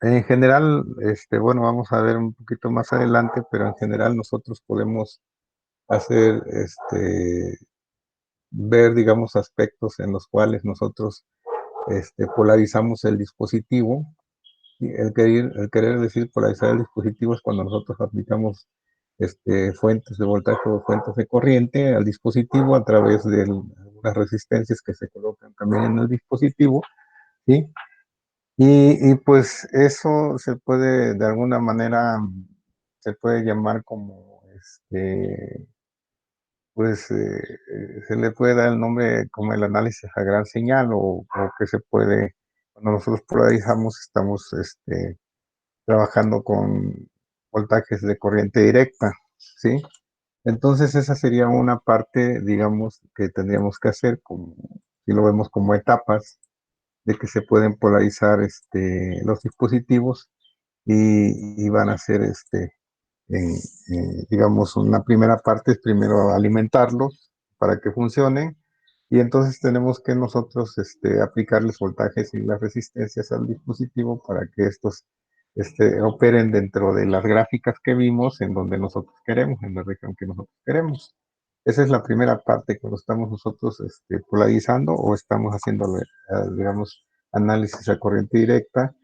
En general, bueno, vamos a ver un poquito más adelante, pero en general nosotros podemos hacer, ver, digamos, aspectos en los cuales nosotros, polarizamos el dispositivo. Y el querer decir polarizar el dispositivo es cuando nosotros aplicamos, fuentes de voltaje o fuentes de corriente al dispositivo a través de algunas resistencias que se colocan también en el dispositivo, ¿sí? Pues eso se puede, de alguna manera, se puede llamar como, pues se le puede dar el nombre como el análisis a gran señal o que se puede, cuando nosotros polarizamos, estamos, trabajando con voltajes de corriente directa, ¿sí? Entonces esa sería una parte, digamos, que tendríamos que hacer, como, si lo vemos como etapas, de que se pueden polarizar, los dispositivos y van a ser, en, digamos, una primera parte es primero alimentarlos para que funcionen y entonces tenemos que nosotros, aplicarles voltajes y las resistencias al dispositivo para que estos, operen dentro de las gráficas que vimos en donde nosotros queremos, en la región que nosotros queremos. Esa es la primera parte cuando estamos nosotros, polarizando o estamos haciendo, digamos, análisis a corriente directa.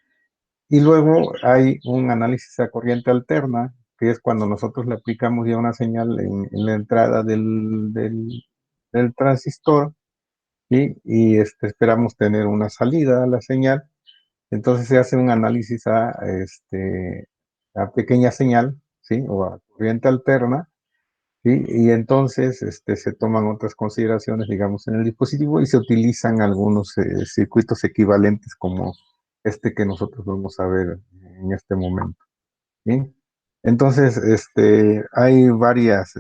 Y luego hay un análisis a corriente alterna, que es cuando nosotros le aplicamos ya una señal en la entrada del transistor, ¿sí? Y esperamos tener una salida a la señal. Entonces se hace un análisis a pequeña señal, ¿sí? O a corriente alterna, ¿sí? Y entonces se toman otras consideraciones, digamos, en el dispositivo y se utilizan algunos circuitos equivalentes como este que nosotros vamos a ver en este momento, ¿sí? Entonces, hay varios,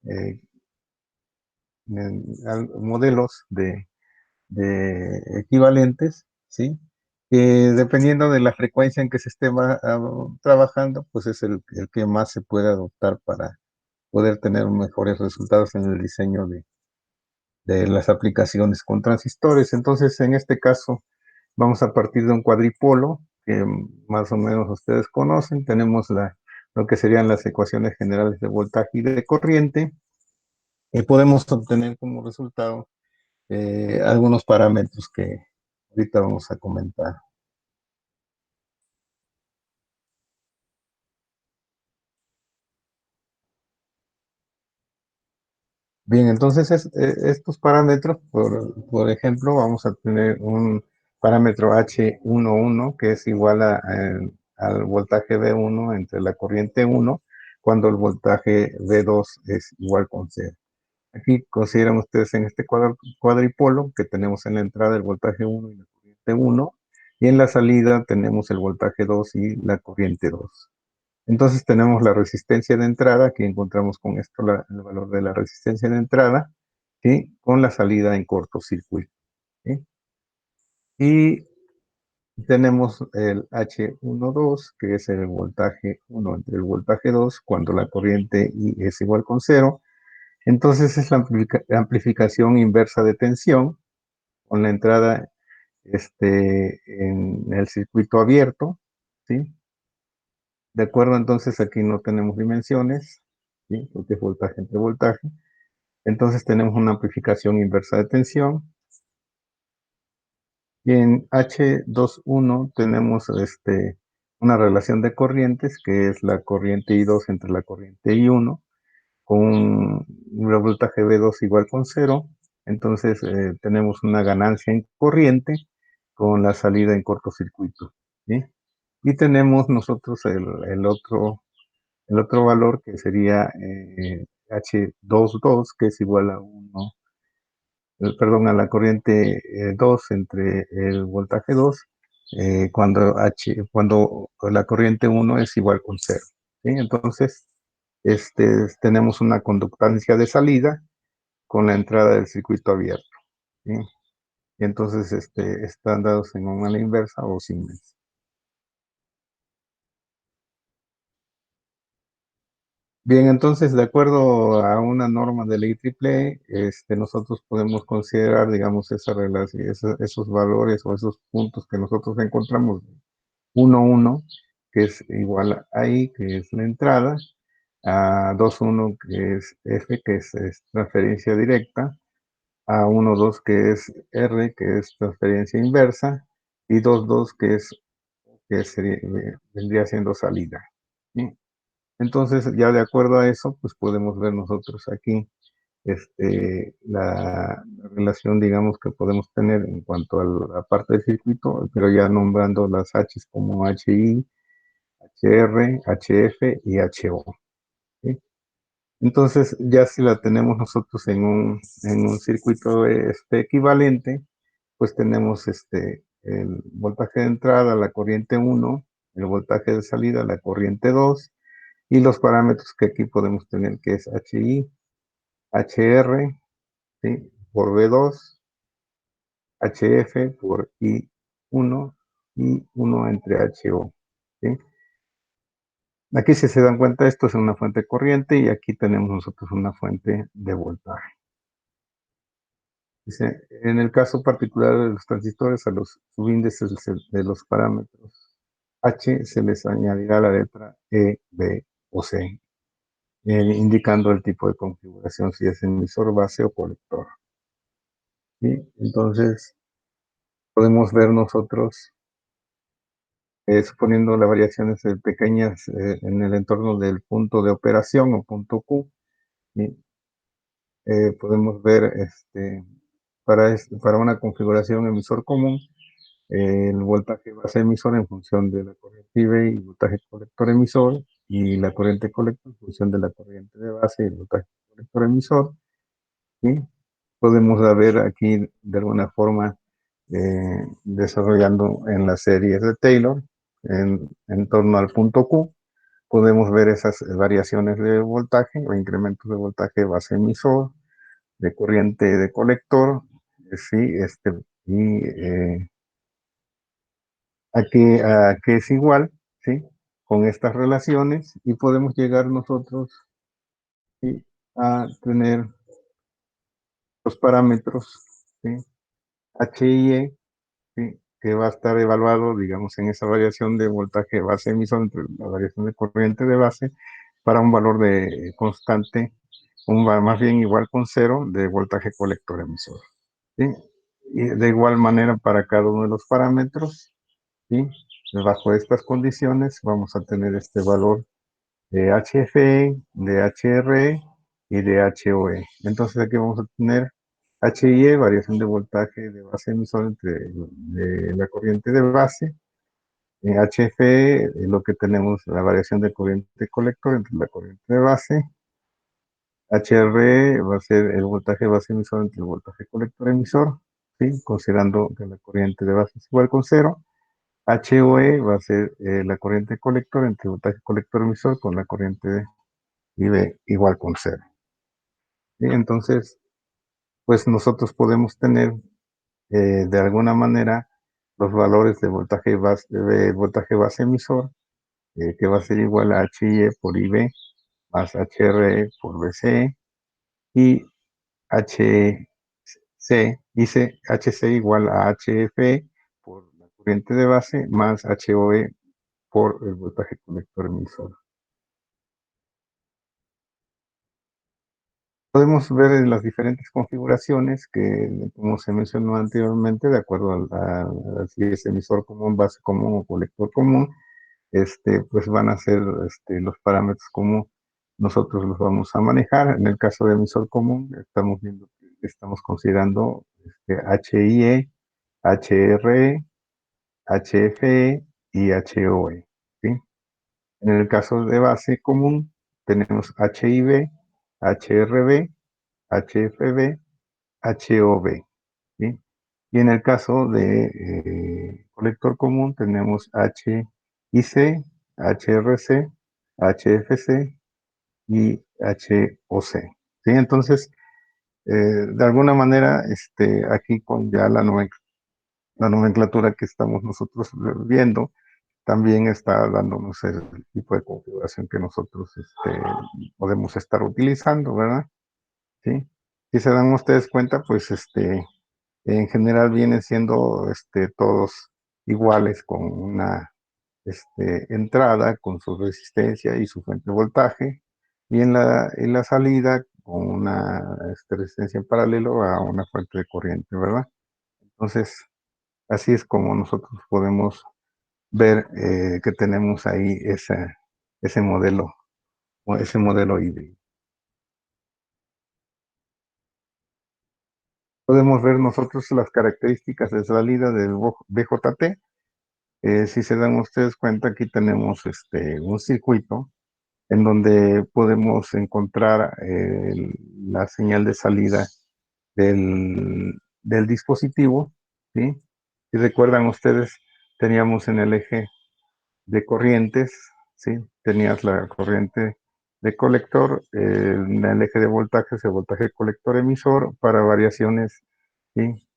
eh, modelos de equivalentes, ¿sí? Que dependiendo de la frecuencia en que se esté trabajando, pues es el que más se puede adoptar para poder tener mejores resultados en el diseño de las aplicaciones con transistores. Entonces, en este caso, vamos a partir de un cuadripolo que más o menos ustedes conocen. Tenemos lo que serían las ecuaciones generales de voltaje y de corriente. Y podemos obtener como resultado algunos parámetros que ahorita vamos a comentar. Bien, entonces estos parámetros, por ejemplo, vamos a tener un parámetro H11 que es igual al voltaje V1 entre la corriente 1 cuando el voltaje V2 es igual con cero. Aquí consideran ustedes en este cuadripolo que tenemos en la entrada el voltaje 1 y la corriente 1 y en la salida tenemos el voltaje 2 y la corriente 2. Entonces tenemos la resistencia de entrada, que encontramos con esto el valor de la resistencia de entrada, ¿sí? Con la salida en cortocircuito, ¿sí? Y tenemos el H12, que es el voltaje 1 entre el voltaje 2, cuando la corriente I es igual con cero. Entonces es la amplificación inversa de tensión, con la entrada, en el circuito abierto, ¿sí? De acuerdo, entonces aquí no tenemos dimensiones, ¿sí? Porque es voltaje entre voltaje. Entonces tenemos una amplificación inversa de tensión. Y en H21 tenemos, una relación de corrientes, que es la corriente I2 entre la corriente I1, con un voltaje V2 igual con cero. Entonces tenemos una ganancia en corriente con la salida en cortocircuito, ¿sí? Y tenemos nosotros el otro valor que sería H22, que es igual a 1, perdón, a la corriente 2 entre el voltaje 2, cuando la corriente 1 es igual con cero, ¿sí? Entonces, tenemos una conductancia de salida con la entrada del circuito abierto, ¿sí? Y entonces, están dados en una a la inversa o Siemens. Bien, entonces, de acuerdo a una norma de ley triple, nosotros podemos considerar, digamos, esa relación, esos valores o esos puntos que nosotros encontramos, 1, que es igual a I, que es la entrada, a 2, 1, que es F, que es transferencia directa, a 1, 2, que es R, que es transferencia inversa, y 2, 2, vendría siendo salida. ¿Sí? Entonces, ya de acuerdo a eso, pues podemos ver nosotros aquí la relación, digamos, que podemos tener en cuanto a la parte del circuito, pero ya nombrando las H como HI, HR, HF y HO. ¿Sí? Entonces, ya si la tenemos nosotros en un circuito equivalente, pues tenemos el voltaje de entrada, la corriente 1, el voltaje de salida, la corriente 2, y los parámetros que aquí podemos tener, que es HI, HR, ¿sí? Por B2, HF por I1 y 1 entre HO. ¿Sí? Aquí, si se dan cuenta, esto es una fuente corriente y aquí tenemos nosotros una fuente de voltaje. Dice, en el caso particular de los transistores, a los subíndices de los parámetros H se les añadirá la letra E, B o C, indicando el tipo de configuración, si es emisor, base o colector. ¿Sí? Entonces, podemos ver nosotros, suponiendo las variaciones pequeñas en el entorno del punto de operación o punto Q, ¿sí? Podemos ver para una configuración emisor común, el voltaje base emisor en función de la corriente IB y el voltaje colector emisor, y la corriente colector en función de la corriente de base y el voltaje colector emisor. ¿Sí? Podemos ver aquí de alguna forma desarrollando en las series de Taylor en torno al punto Q. Podemos ver esas variaciones de voltaje o incrementos de voltaje base emisor, de corriente de colector, sí, y a que es igual, ¿sí? Con estas relaciones, y podemos llegar nosotros, ¿sí? A tener los parámetros, ¿sí? H y E, ¿sí? Que va a estar evaluado, digamos, en esa variación de voltaje base emisor entre la variación de corriente de base para un valor de constante, más bien igual con cero de voltaje colector emisor. ¿Sí? Y de igual manera para cada uno de los parámetros, ¿sí? Bajo estas condiciones vamos a tener este valor de HFE, de HRE y de HOE. Entonces aquí vamos a tener HIE, variación de voltaje de base emisor entre de la corriente de base. En HFE, lo que tenemos, la variación de corriente colector entre la corriente de base. HR va a ser el voltaje base emisor entre el voltaje colector emisor, ¿sí? Considerando que la corriente de base es igual con cero. HOE va a ser la corriente colector entre el voltaje colector emisor con la corriente de IB igual con cero. ¿Sí? Entonces, pues nosotros podemos tener de alguna manera los valores de voltaje base emisor, que va a ser igual a HIE por IB más HRE por BCE, y HC igual a HF por la corriente de base más HOE por el voltaje colector emisor. Podemos ver en las diferentes configuraciones que, como se mencionó anteriormente, de acuerdo a si es emisor común, base común o colector común, pues van a ser los parámetros como nosotros los vamos a manejar. En el caso de emisor común, estamos considerando HIE, HRE, HFE y HOE. ¿Sí? En el caso de base común, tenemos HIB, HRB, HFB, HOB. ¿Sí? Y en el caso de colector común, tenemos HIC, HRC, HFC y HOC. ¿Sí? Entonces, de alguna manera, aquí con ya la nomenclatura que estamos nosotros viendo, también está dándonos el tipo de configuración que nosotros podemos estar utilizando, ¿verdad? Sí. Si se dan ustedes cuenta, pues en general vienen siendo todos iguales con una entrada con su resistencia y su fuente de voltaje, y en la salida con una resistencia en paralelo a una fuente de corriente, ¿verdad? Entonces, así es como nosotros podemos ver que tenemos ahí ese modelo, o ese modelo híbrido. Podemos ver nosotros las características de salida del BJT. Si se dan ustedes cuenta, aquí tenemos un circuito en donde podemos encontrar la señal de salida del dispositivo, ¿sí? Si recuerdan ustedes, teníamos en el eje de corrientes, ¿sí? Tenías la corriente de colector, en el eje de voltajes, el voltaje colector emisor para variaciones, ¿sí?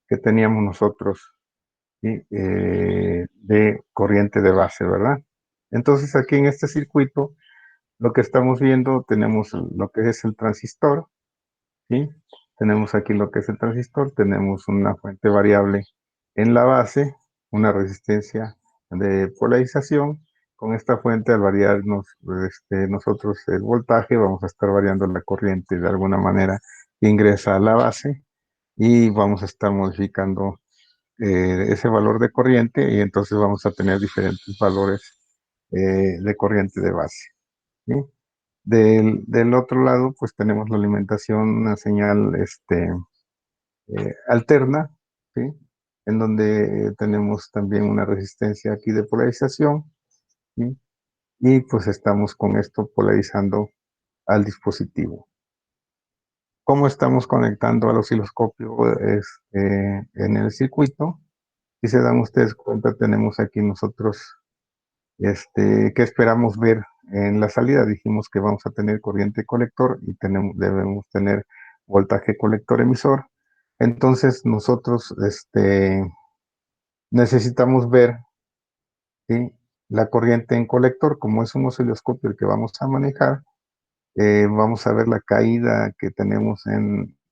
Que teníamos nosotros, ¿sí? De corriente de base, ¿verdad? Entonces aquí en este circuito lo que estamos viendo, tenemos lo que es el transistor, ¿sí? Tenemos aquí lo que es el transistor, tenemos una fuente variable en la base, una resistencia de polarización. Con esta fuente, al variarnos nosotros el voltaje, vamos a estar variando la corriente de alguna manera que ingresa a la base, y vamos a estar modificando ese valor de corriente, y entonces vamos a tener diferentes valores de corriente de base, ¿sí? Del otro lado, pues tenemos la alimentación, una señal alterna, ¿sí? En donde tenemos también una resistencia aquí de polarización, ¿sí? Y pues estamos con esto polarizando al dispositivo. ¿Cómo estamos conectando al osciloscopio en el circuito? Si se dan ustedes cuenta, tenemos aquí nosotros ¿qué esperamos ver en la salida? Dijimos que vamos a tener corriente colector y debemos tener voltaje colector emisor. Entonces nosotros necesitamos ver, ¿sí? La corriente en colector. Como es un osciloscopio el que vamos a manejar, vamos a ver la caída que tenemos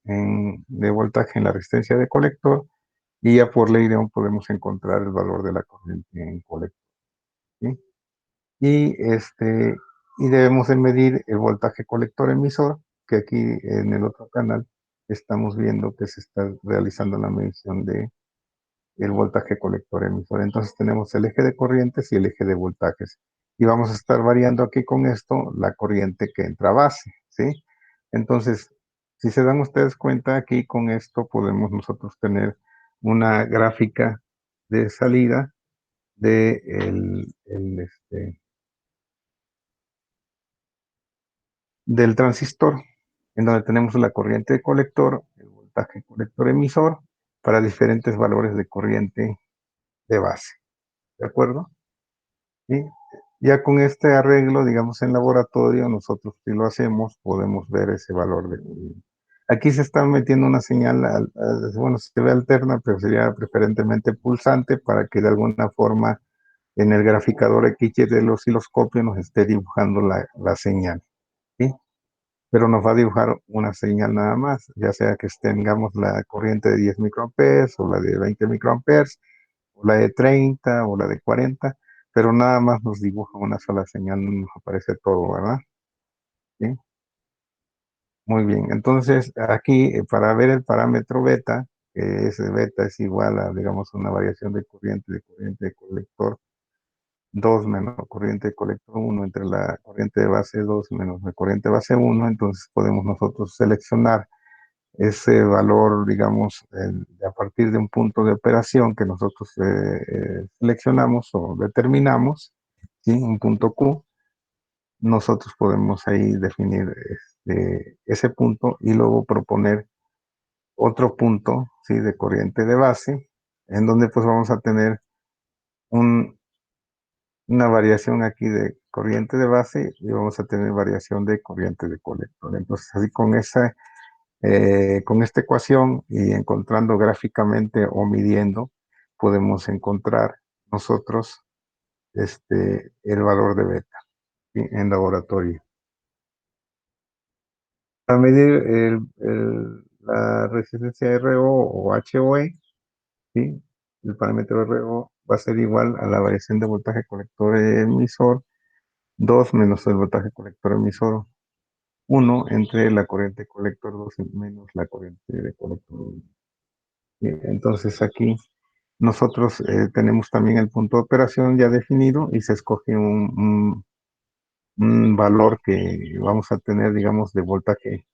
de voltaje en la resistencia de colector, y ya por ley de Ohm podemos encontrar el valor de la corriente en colector, ¿sí? Y, y debemos de medir el voltaje colector emisor, que aquí en el otro canal estamos viendo que se está realizando la medición de el voltaje colector emisor. Entonces tenemos el eje de corrientes y el eje de voltajes. Y vamos a estar variando aquí con esto la corriente que entra a base, ¿sí? Entonces, si se dan ustedes cuenta, aquí con esto podemos nosotros tener una gráfica de salida de del transistor, en donde tenemos la corriente de colector, el voltaje colector emisor, para diferentes valores de corriente de base, ¿de acuerdo? Y ya con este arreglo, digamos, en laboratorio, nosotros si lo hacemos, podemos ver ese valor de corriente. Aquí se está metiendo una señal, bueno, se ve alterna, pero sería preferentemente pulsante, para que de alguna forma en el graficador X del osciloscopio nos esté dibujando la señal, ¿sí? Pero nos va a dibujar una señal nada más, ya sea que tengamos la corriente de 10 microamperes, o la de 20 microamperes, o la de 30, o la de 40, pero nada más nos dibuja una sola señal, no nos aparece todo, ¿verdad? ¿Sí? Muy bien, entonces aquí para ver el parámetro beta, que es beta es igual a, digamos, una variación de corriente de colector 2 menos corriente de colector 1 entre la corriente de base 2 menos la corriente de base 1, entonces podemos nosotros seleccionar ese valor, digamos, a partir de un punto de operación que nosotros seleccionamos o determinamos, ¿sí? Un punto Q. Nosotros podemos ahí definir ese punto, y luego proponer otro punto, ¿sí? De corriente de base, en donde pues vamos a tener un, una variación aquí de corriente de base, y vamos a tener variación de corriente de colector. Entonces, así con esta ecuación, y encontrando gráficamente o midiendo, podemos encontrar nosotros el valor de beta, ¿sí? En laboratorio. Para medir la resistencia RO o HOE, ¿sí? El parámetro RO va a ser igual a la variación de voltaje colector emisor 2 menos el voltaje colector emisor 1 entre la corriente colector 2 menos la corriente de colector 1. Entonces aquí nosotros tenemos también el punto de operación ya definido y se escoge un valor que vamos a tener, digamos, de voltaje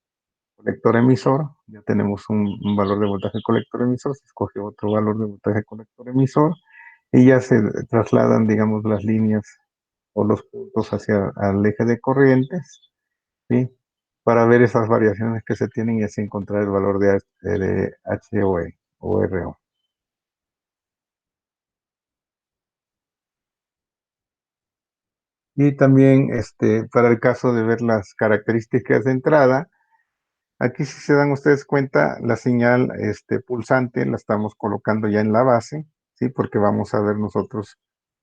colector emisor. Ya tenemos un valor de voltaje colector emisor, se escoge otro valor de voltaje colector emisor y ya se trasladan, digamos, las líneas o los puntos hacia el eje de corrientes, ¿sí? Para ver esas variaciones que se tienen y así encontrar el valor de HOE o RO. Y también para el caso de ver las características de entrada, aquí si se dan ustedes cuenta, la señal pulsante la estamos colocando ya en la base, ¿sí? Porque vamos a ver nosotros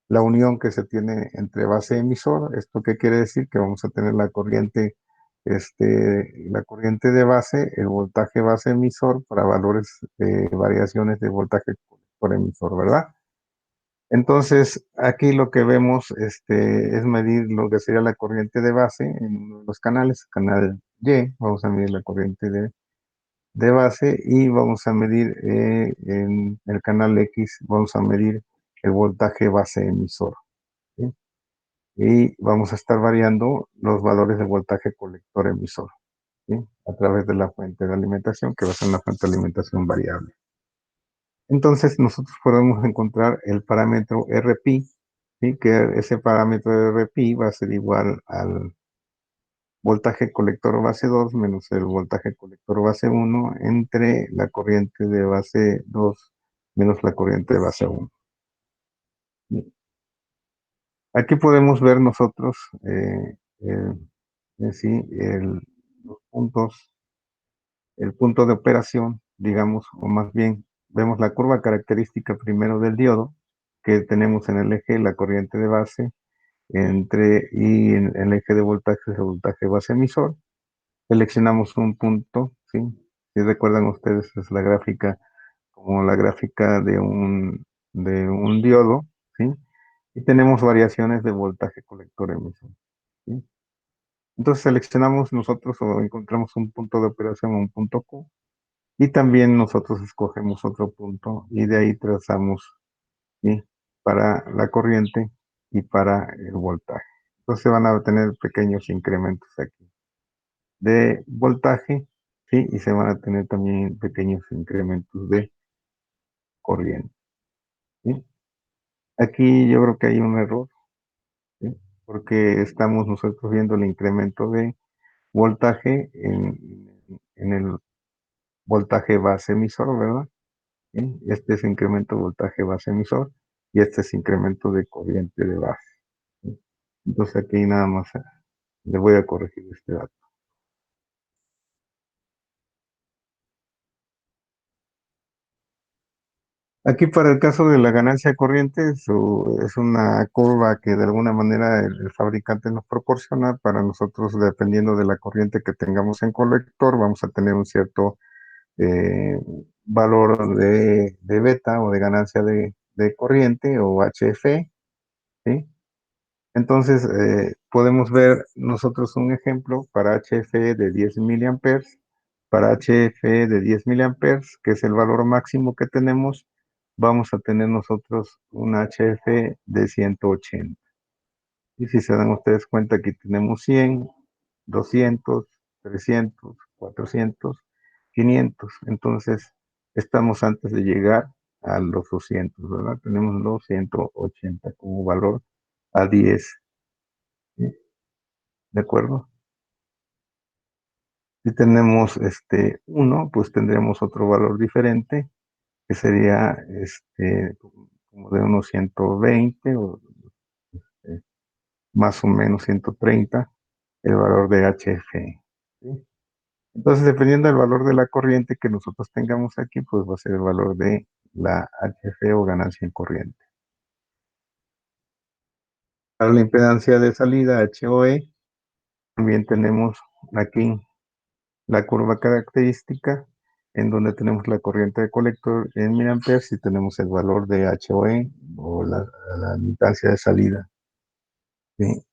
la unión que se tiene entre base y emisor. ¿Esto qué quiere decir? Que vamos a tener la corriente de base, el voltaje base emisor para valores de variaciones de voltaje por emisor, ¿verdad? Entonces, aquí lo que vemos es medir lo que sería la corriente de base en uno de los canales, canal Y, vamos a medir la corriente de base y vamos a medir en el canal X, vamos a medir el voltaje base emisor, ¿sí? Y vamos a estar variando los valores de voltaje colector emisor, ¿sí? A través de la fuente de alimentación, que va a ser una fuente de alimentación variable. Entonces, nosotros podemos encontrar el parámetro RP, ¿sí? Que ese parámetro de RP va a ser igual al voltaje colector base 2 menos el voltaje colector base 1 entre la corriente de base 2 menos la corriente de base 1. Aquí podemos ver nosotros sí, los puntos, el punto de operación, digamos, o más bien vemos la curva característica primero del diodo, que tenemos en el eje la corriente de base y en el eje de voltaje el voltaje base emisor. Seleccionamos un punto, ¿sí? Si recuerdan ustedes, es la gráfica como la gráfica de un diodo, ¿sí? Y tenemos variaciones de voltaje colector emisor, ¿sí? Entonces seleccionamos nosotros o encontramos un punto de operación, un punto Q, y también nosotros escogemos otro punto y de ahí trazamos, ¿sí? Para la corriente y para el voltaje. Entonces van a tener pequeños incrementos aquí de voltaje, ¿sí? Y se van a tener también pequeños incrementos de corriente, ¿sí? Aquí yo creo que hay un error, ¿sí? Porque estamos nosotros viendo el incremento de voltaje en el voltaje base emisor, ¿verdad? ¿Sí? Este es incremento de voltaje base emisor y este es incremento de corriente de base, ¿sí? Entonces aquí nada más le voy a corregir este dato. Aquí para el caso de la ganancia de corriente, es una curva que de alguna manera el fabricante nos proporciona para nosotros, dependiendo de la corriente que tengamos en colector, vamos a tener un cierto eh, valor de beta o de ganancia de corriente o HF, ¿sí? Entonces, podemos ver nosotros un ejemplo para HF de 10 miliamperes, para HF de 10 miliamperes, que es el valor máximo que tenemos, vamos a tener nosotros un HF de 180. Y si se dan ustedes cuenta, aquí tenemos 100, 200, 300, 400, 500. Entonces, estamos antes de llegar a los 200, ¿verdad? Tenemos los 180 como valor a 10, ¿sí? ¿De acuerdo? Si tenemos 1, pues tendremos otro valor diferente, que sería como de unos 120 o eh, más o menos 130 el valor de HF, ¿sí? Entonces, dependiendo del valor de la corriente que nosotros tengamos aquí, pues va a ser el valor de la HF o ganancia en corriente. Para la impedancia de salida, HOE, también tenemos aquí la curva característica, en donde tenemos la corriente de colector en miliamperes y tenemos el valor de HOE o la impedancia de salida. ¿Sí?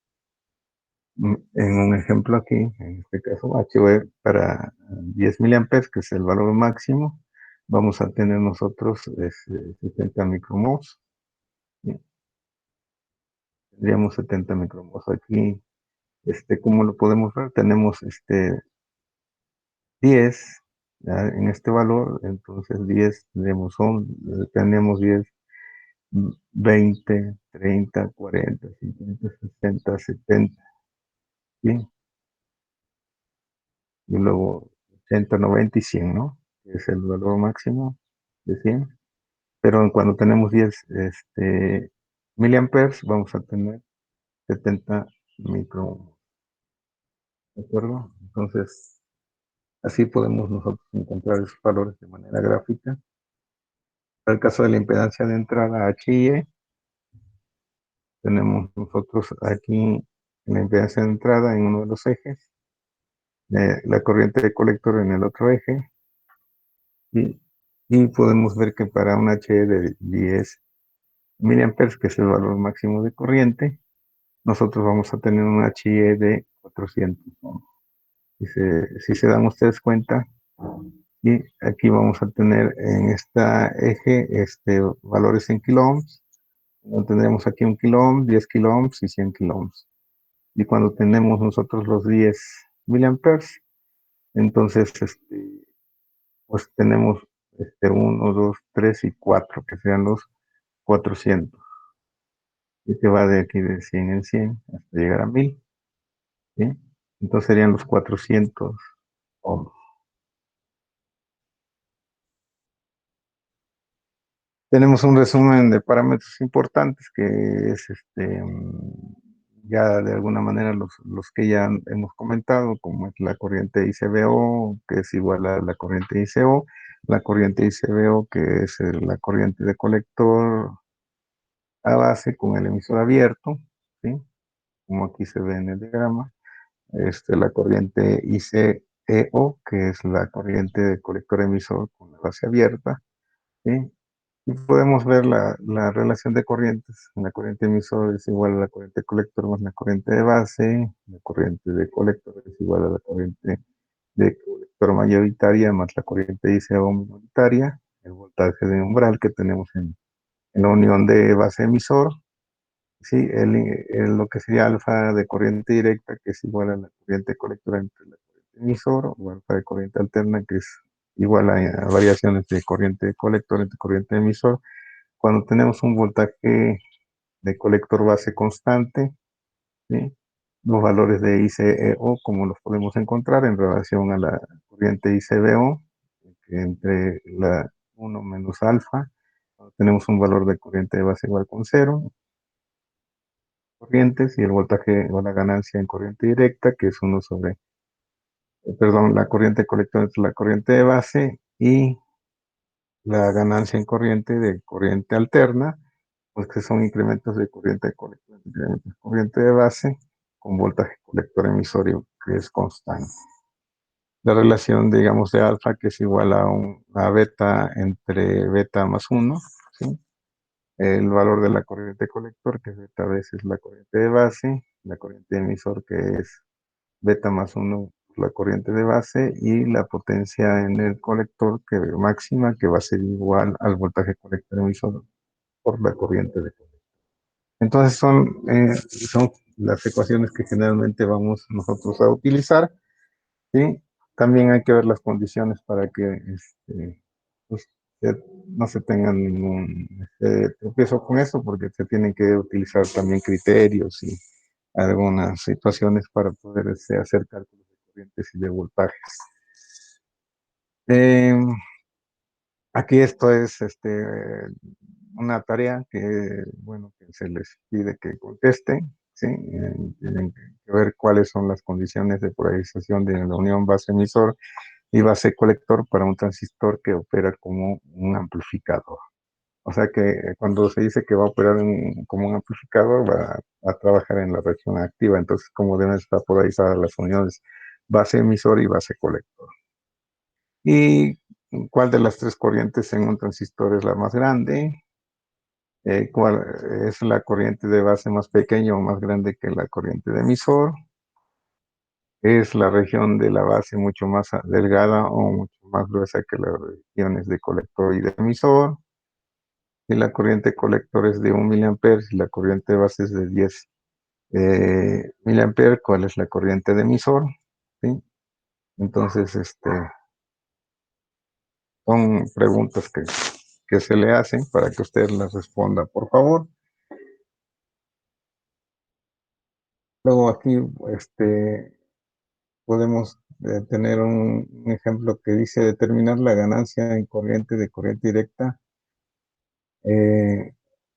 En un ejemplo aquí, en este caso, HOE para 10 miliamperes, que es el valor máximo, vamos a tener nosotros 70 micromols. ¿Sí? Tendríamos 70 micromols aquí. ¿Cómo lo podemos ver? Tenemos 10 ¿ya? En este valor, entonces 10 tenemos 10, 20, 30, 40, 50, 60, 70, ¿sí? Y luego 80, 90 y 100, ¿no? Que es el valor máximo de 100. Pero cuando tenemos 10 miliamperes, vamos a tener 70 micro, ¿de acuerdo? Entonces, así podemos nosotros encontrar esos valores de manera gráfica. Para el caso de la impedancia de entrada HIE, tenemos nosotros aquí la impedancia de entrada en uno de los ejes, la corriente de colector en el otro eje, y, y podemos ver que para un HE de 10 miliamperes, que es el valor máximo de corriente, nosotros vamos a tener un HIE de 400. Si se dan ustedes cuenta, y aquí vamos a tener en esta eje valores en kiloohms. Tendremos aquí 1 kiloohm, 10 kiloohms y 100 kiloohms. Y cuando tenemos nosotros los 10 miliamperes, entonces pues tenemos 1, 2, 3 y 4, que sean los 400. Y que va de aquí de 100 en 100 hasta llegar a 1000. ¿Sí? Entonces serían los 400 ohms. Tenemos un resumen de parámetros importantes que es ya de alguna manera los que ya hemos comentado, como es la corriente ICBO, que es igual a la corriente ICO, la corriente ICBO, que es la corriente de colector a base con el emisor abierto, ¿sí? Como aquí se ve en el diagrama, la corriente ICEO, que es la corriente de colector emisor con la base abierta, ¿sí? Y podemos ver la relación de corrientes. La corriente emisor es igual a la corriente colector más la corriente de base. La corriente de colector es igual a la corriente de colector mayoritaria más la corriente ICO minoritaria. El voltaje de umbral que tenemos en la unión de base emisor. Sí, lo que sería alfa de corriente directa, que es igual a la corriente colectora entre la corriente emisor, o alfa de corriente alterna, que es igual a variaciones de corriente colector entre corriente emisor. Cuando tenemos un voltaje de colector base constante, ¿sí? Los valores de ICEO, como los podemos encontrar en relación a la corriente ICBO, que entre la 1 menos alfa, tenemos un valor de corriente de base igual con 0, corrientes, y el voltaje o la ganancia en corriente directa, que es 1 sobre, perdón, la corriente colector entre la corriente de base y la ganancia en corriente de corriente alterna, pues que son incrementos de corriente de colector, incrementos de corriente de base con voltaje colector emisorio que es constante. La relación, digamos, de alfa, que es igual a beta entre beta más 1, ¿sí? El valor de la corriente colector, que es beta veces la corriente de base, la corriente emisor, que es beta más 1, la corriente de base, y la potencia en el colector que máxima, que va a ser igual al voltaje colector emisor por la corriente de colector. Entonces son las ecuaciones que generalmente vamos nosotros a utilizar, ¿sí? También hay que ver las condiciones para que pues, no se tengan ningún tropiezo con eso, porque se tienen que utilizar también criterios y algunas situaciones para poder hacer cálculos de corrientes y de voltajes. Eh, Aquí esto es una tarea que, bueno, que se les pide que contesten, ¿sí? Tienen que ver cuáles son las condiciones de polarización de la unión base-emisor y base-colector para un transistor que opera como un amplificador. O sea que cuando se dice que va a operar como un amplificador, va a trabajar en la región activa. Entonces, como deben estar polarizadas las uniones base emisor y base colector. ¿Y cuál de las tres corrientes en un transistor es la más grande? ¿Cuál es la corriente de base más pequeña o más grande que la corriente de emisor? ¿Es la región de la base mucho más delgada o mucho más gruesa que las regiones de colector y de emisor? Si la corriente colector es de 1 miliamperes y la corriente de base es de 10 miliamperes, ¿cuál es la corriente de emisor? ¿Sí? Entonces, son preguntas que se le hacen para que usted las responda, por favor. Luego aquí, podemos tener un ejemplo que dice determinar la ganancia en corriente de corriente directa,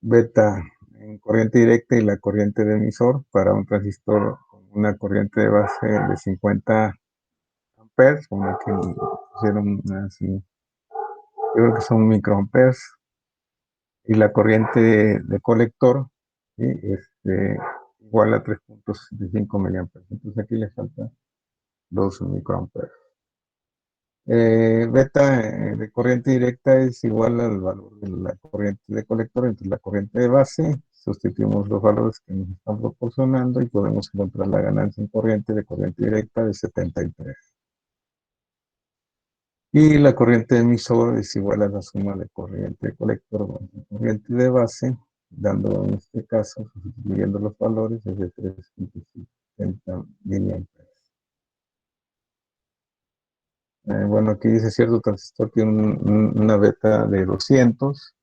beta en corriente directa y la corriente de emisor para un transistor con una corriente de base de 50 amperes, como aquí pusieron así, yo creo que son microamperes, y la corriente de colector, ¿sí? Igual a 3.75 miliamperes. Entonces aquí le falta 2 microamperes. Beta de corriente directa es igual al valor de la corriente de colector entre la corriente de base. Sustituimos los valores que nos están proporcionando y podemos encontrar la ganancia en corriente de corriente directa de 73. Y la corriente de emisor es igual a la suma de corriente de colector más corriente de base, dando en este caso, sustituyendo los valores, es de 3.70 miliamperes. Bueno, aquí dice cierto transistor tiene una beta de 200.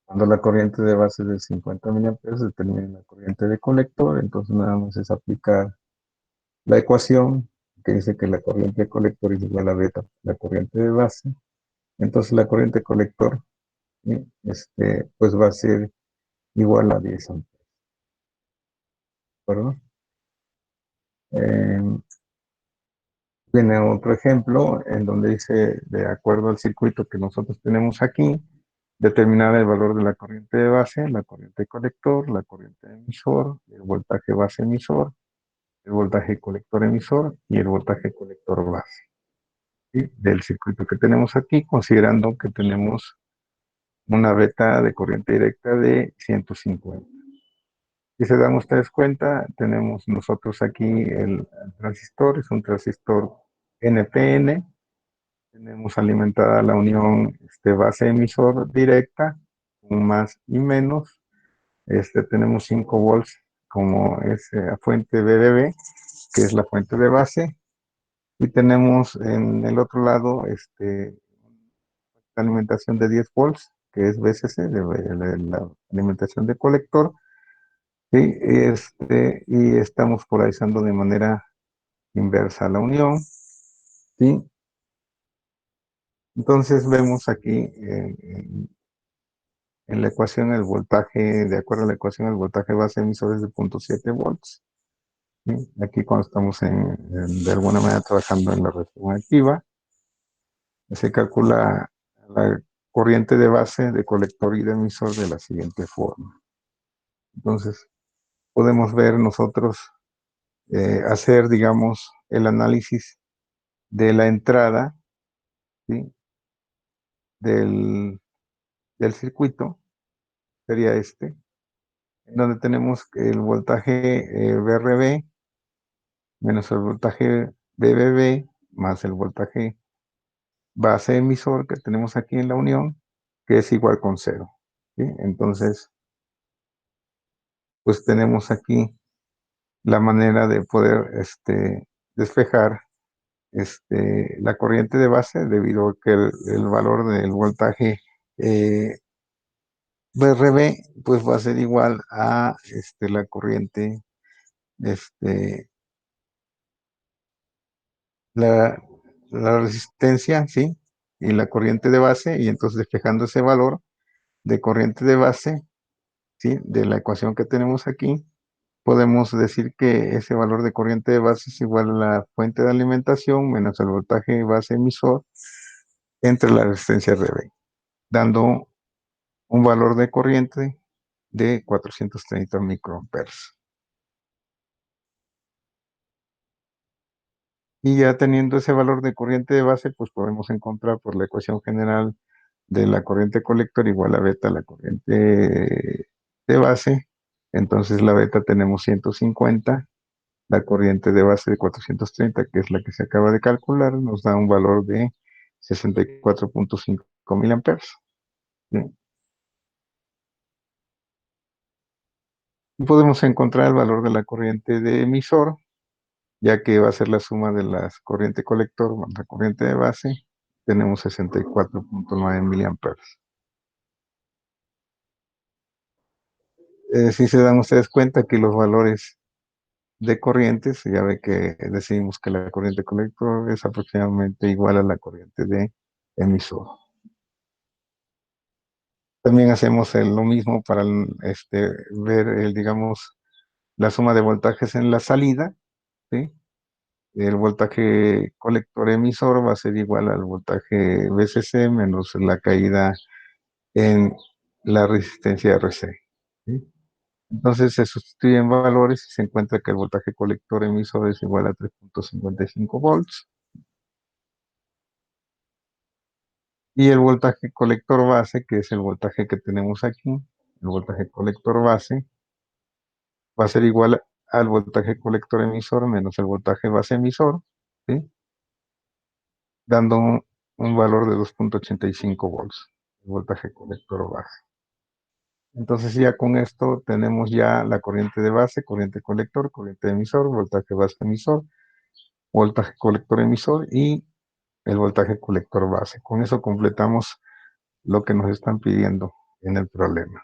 Cuando la corriente de base es de 50 miliamperes, determina la corriente de colector. Entonces, nada más es aplicar la ecuación que dice que la corriente de colector es igual a beta, la corriente de base. Entonces, la corriente de colector, ¿sí? Pues va a ser igual a 10 amperes. ¿De acuerdo? Eh, Viene otro ejemplo en donde dice, de acuerdo al circuito que nosotros tenemos aquí, determinar el valor de la corriente de base, la corriente de colector, la corriente de emisor, el voltaje base emisor, el voltaje colector emisor y el voltaje colector base, ¿sí? Del circuito que tenemos aquí, considerando que tenemos una beta de corriente directa de 150. Si se dan ustedes cuenta, tenemos nosotros aquí el transistor, es un transistor NPN, tenemos alimentada la unión base emisor directa, con más y menos, tenemos 5 volts como es fuente BBB, que es la fuente de base, y tenemos en el otro lado la alimentación de 10 volts, que es VCC, la alimentación de colector, ¿sí? Y estamos polarizando de manera inversa la unión, ¿sí? Entonces vemos aquí en la ecuación el voltaje, de acuerdo a la ecuación, el voltaje base emisor es de 0.7 volts, ¿sí? Aquí cuando estamos de alguna manera trabajando en la región activa, se calcula la corriente de base de colector y de emisor de la siguiente forma. Entonces, podemos ver nosotros hacer, digamos, el análisis de la entrada, ¿sí? del, del circuito, sería en donde tenemos el voltaje VRB menos el voltaje BBB más el voltaje base emisor que tenemos aquí en la unión, que es igual con 0. ¿Sí? Entonces, pues tenemos aquí la manera de poder despejar la corriente de base debido a que el valor del voltaje VRB pues va a ser igual a la corriente, la, la resistencia, ¿sí? Y la corriente de base, y entonces despejando ese valor de corriente de base, ¿sí? De la ecuación que tenemos aquí, podemos decir que ese valor de corriente de base es igual a la fuente de alimentación menos el voltaje base emisor entre la resistencia RB, dando un valor de corriente de 430 microamperes. Y ya teniendo ese valor de corriente de base, pues podemos encontrar por la ecuación general de la corriente colector igual a beta la corriente de base. Entonces la beta tenemos 150, la corriente de base de 430, que es la que se acaba de calcular, nos da un valor de 64.5 miliamperes. Bien. Y podemos encontrar el valor de la corriente de emisor, ya que va a ser la suma de la corriente colector más la corriente de base. Tenemos 64.9 miliamperes. Si se dan ustedes cuenta que los valores de corrientes, ya ve que decimos que la corriente colector es aproximadamente igual a la corriente de emisor. También hacemos lo mismo para ver, digamos, la suma de voltajes en la salida, ¿sí? El voltaje colector emisor va a ser igual al voltaje VCC menos la caída en la resistencia RC, ¿sí? Entonces se sustituyen valores y se encuentra que el voltaje colector emisor es igual a 3.55 volts. Y el voltaje colector base, que es el voltaje que tenemos aquí, el voltaje colector base, va a ser igual al voltaje colector emisor menos el voltaje base emisor, ¿sí? Dando un valor de 2.85 volts, el voltaje colector base. Entonces ya con esto tenemos ya la corriente de base, corriente colector, corriente emisor, voltaje base emisor, voltaje colector emisor y el voltaje colector base. Con eso completamos lo que nos están pidiendo en el problema.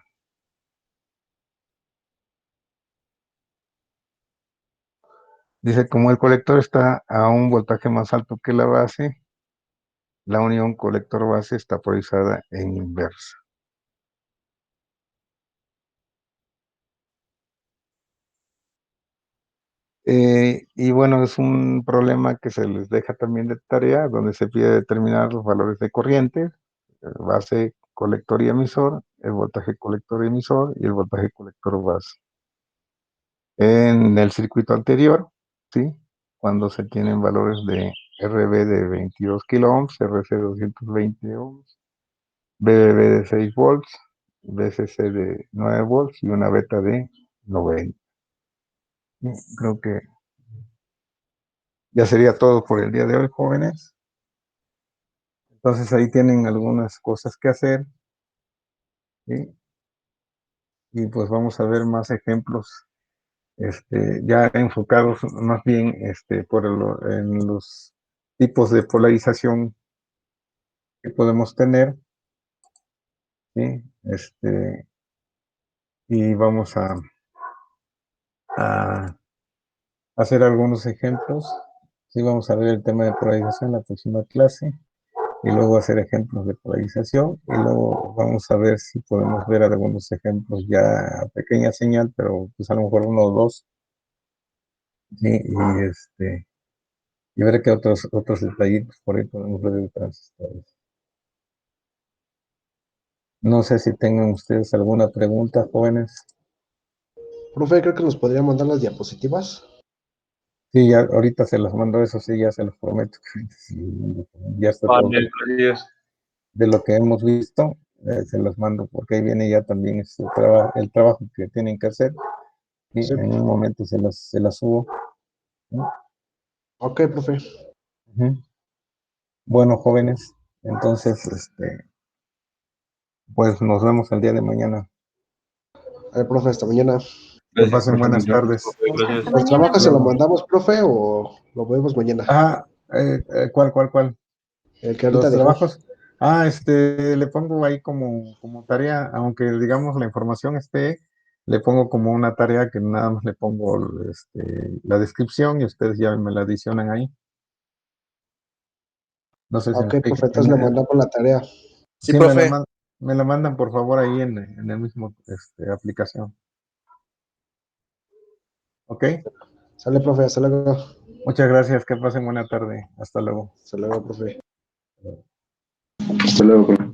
Dice, como el colector está a un voltaje más alto que la base, la unión colector-base está polarizada en inversa. Y bueno, es un problema que se les deja también de tarea, donde se pide determinar los valores de corriente, base, colector y emisor, el voltaje colector y emisor y el voltaje colector base. En el circuito anterior, ¿sí? Cuando se tienen valores de RB de 22 kiloohms, RC 220 ohms, BBB de 6 volts, BCC de 9 volts y una beta de 90. Creo que ya sería todo por el día de hoy, jóvenes. Entonces ahí tienen algunas cosas que hacer, ¿sí? Y pues vamos a ver más ejemplos, ya enfocados más bien en los tipos de polarización que podemos tener, ¿sí? Y vamos a hacer algunos ejemplos. Sí, vamos a ver el tema de polarización en la próxima clase y luego hacer ejemplos de polarización y luego vamos a ver si podemos ver algunos ejemplos ya a pequeña señal, pero pues a lo mejor uno o dos, ¿sí? Y ver qué otros detallitos por ahí podemos ver de transistores. No sé si tengan ustedes alguna pregunta, jóvenes. Profe, creo que nos podría mandar las diapositivas. Sí, ya ahorita se las mando, eso sí, ya se los prometo. Ya está todo. Vale, gracias. De lo que hemos visto, se los mando, porque ahí viene ya también el trabajo que tienen que hacer. Y Sí. en un momento se las subo. ¿No? Ok, profe. Bueno, jóvenes, entonces, pues nos vemos el día de mañana. A ver, profe, hasta mañana. Que Gracias, pasen profe. buenas tardes. Gracias. ¿Los Mañana, trabajos se profe. lo mandamos, profe, o lo vemos mañana? Ah, ¿cuál? El que ahorita Los dejó. trabajos. Le pongo ahí como tarea, aunque digamos la información le pongo como una tarea que nada más le pongo la descripción y ustedes ya me la adicionan ahí. No sé si me Ok, explico. profe, entonces le mandamos la tarea. Sí, Sí, profe. me la mandan por favor ahí en el mismo aplicación. ¿Ok? Sale, profe, hasta luego. Muchas gracias, que pasen buena tarde. Hasta luego. Hasta luego, profe. Hasta luego, profe.